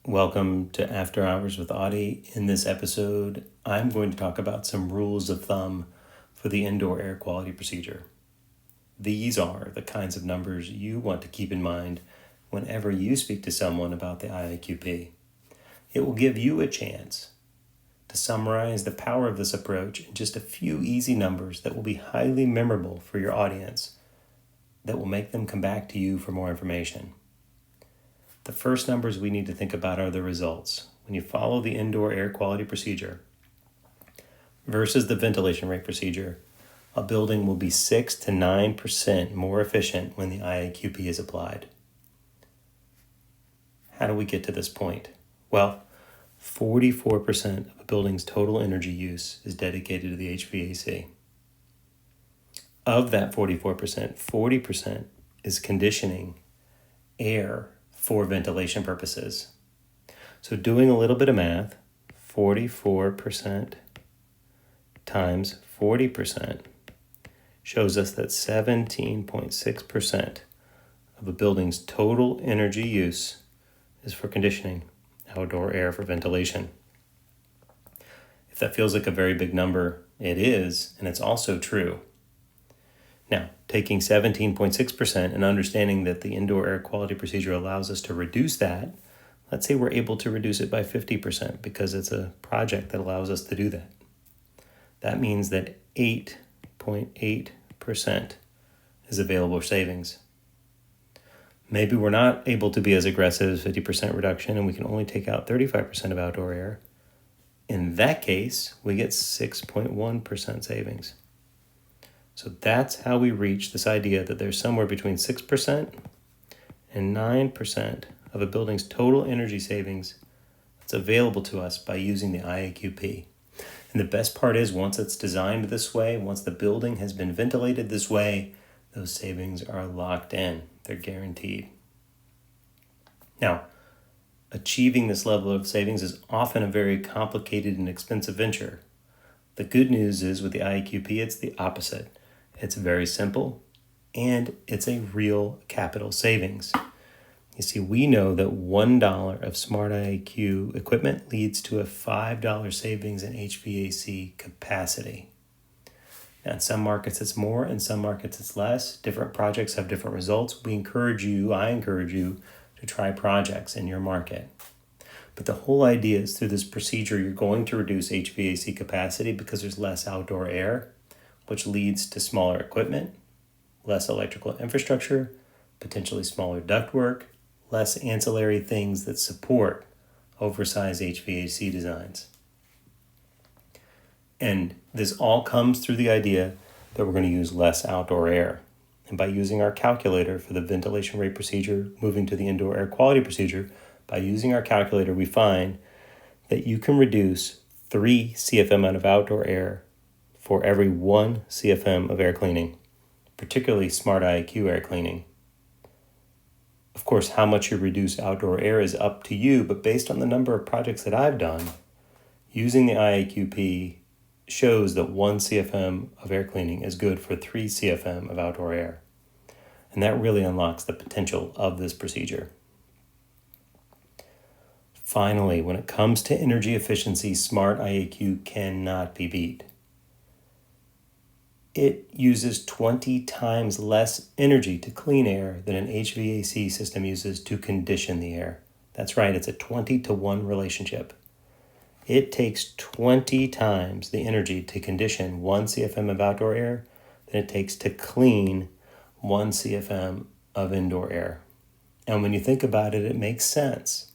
Welcome to After Hours with Audey. In this episode, I'm going to talk about some rules of thumb for the indoor air quality procedure. These are the kinds of numbers you want to keep in mind whenever you speak to someone about the IAQP. It will give you a chance to summarize the power of this approach in just a few easy numbers that will be highly memorable for your audience, that will make them come back to you for more information. The first numbers we need to think about are the results. When you follow the indoor air quality procedure versus the ventilation rate procedure, a building will be 6 to 9% more efficient when the IAQP is applied. How do we get to this point? Well, 44% of a building's total energy use is dedicated to the HVAC. Of that 44%, 40% is conditioning air for ventilation purposes. So doing a little bit of math, 44% times 40% shows us that 17.6% of a building's total energy use is for conditioning outdoor air for ventilation. If that feels like a very big number, it is, and it's also true. Now, taking 17.6% and understanding that the indoor air quality procedure allows us to reduce that, let's say we're able to reduce it by 50% because it's a project that allows us to do that. That means that 8.8% is available savings. Maybe we're not able to be as aggressive as 50% reduction and we can only take out 35% of outdoor air. In that case, we get 6.1% savings. So that's how we reach this idea that there's somewhere between 6% and 9% of a building's total energy savings that's available to us by using the IAQP. And the best part is once it's designed this way, once the building has been ventilated this way, those savings are locked in. They're guaranteed. Now, achieving this level of savings is often a very complicated and expensive venture. The good news is with the IAQP, it's the opposite. It's very simple, and it's a real capital savings. You see, we know that $1 of smartIAQ equipment leads to a $5 savings in HVAC capacity. Now, in some markets it's more, in some markets it's less. Different projects have different results. I encourage you to try projects in your market. But the whole idea is through this procedure, you're going to reduce HVAC capacity because there's less outdoor air, which leads to smaller equipment, less electrical infrastructure, potentially smaller ductwork, less ancillary things that support oversized HVAC designs. And this all comes through the idea that we're going to use less outdoor air. And by using our calculator for the ventilation rate procedure, moving to the indoor air quality procedure, by using our calculator, we find that you can reduce 3 CFM out of outdoor air for every 1 CFM of air cleaning, particularly smartIAQ air cleaning. Of course, how much you reduce outdoor air is up to you, but based on the number of projects that I've done, using the IAQP shows that 1 CFM of air cleaning is good for 3 CFM of outdoor air. And that really unlocks the potential of this procedure. Finally, when it comes to energy efficiency, smartIAQ cannot be beat. It uses 20 times less energy to clean air than an HVAC system uses to condition the air. That's right, it's a 20-to-1 relationship. It takes 20 times the energy to condition 1 CFM of outdoor air than it takes to clean 1 CFM of indoor air. And when you think about it, it makes sense.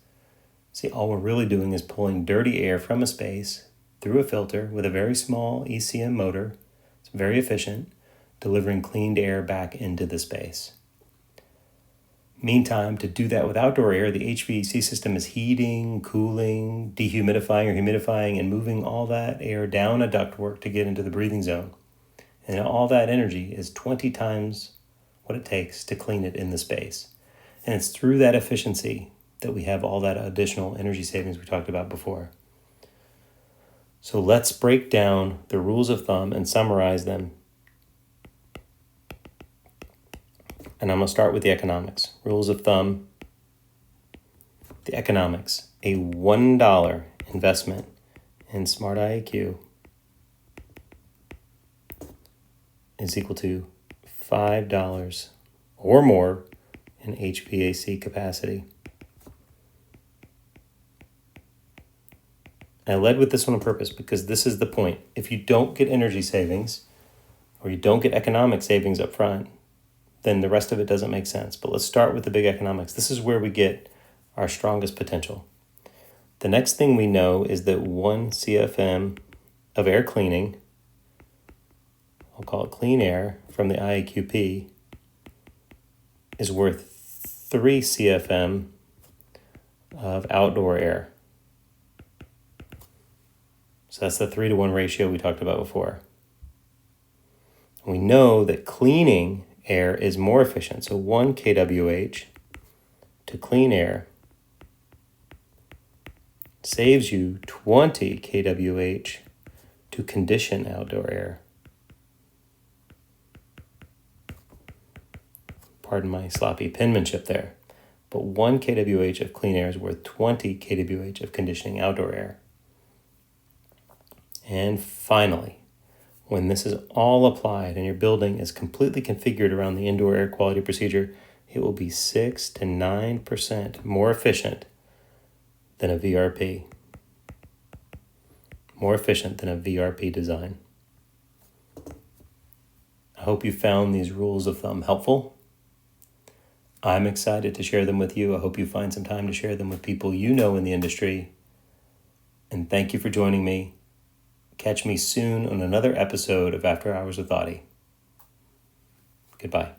See, all we're really doing is pulling dirty air from a space through a filter with a very small ECM motor. It's very efficient, delivering cleaned air back into the space. Meantime, to do that with outdoor air, the HVAC system is heating, cooling, dehumidifying or humidifying, and moving all that air down a ductwork to get into the breathing zone. And all that energy is 20 times what it takes to clean it in the space. And it's through that efficiency that we have all that additional energy savings we talked about before. So let's break down the rules of thumb and summarize them. And I'm going to start with the economics. Rules of thumb. the economics. A $1 investment in smartIAQ is equal to $5 or more in HVAC capacity. I led with this one on purpose because this is the point. If you don't get energy savings or you don't get economic savings up front, then the rest of it doesn't make sense. But let's start with the big economics. This is where we get our strongest potential. The next thing we know is that 1 CFM of air cleaning, I'll call it clean air, from the IAQP is worth 3 CFM of outdoor air. So that's the 3-to-1 ratio we talked about before. We know that cleaning air is more efficient. So 1 kWh to clean air saves you 20 kWh to condition outdoor air. Pardon my sloppy penmanship there. But 1 kWh of clean air is worth 20 kWh of conditioning outdoor air. And finally, when this is all applied and your building is completely configured around the indoor air quality procedure, it will be 6 to 9% more efficient than a VRP. More efficient than a VRP design. I hope you found these rules of thumb helpful. I'm excited to share them with you. I hope you find some time to share them with people you know in the industry. And thank you for joining me. Catch me soon on another episode of After Hours with Audey. Goodbye.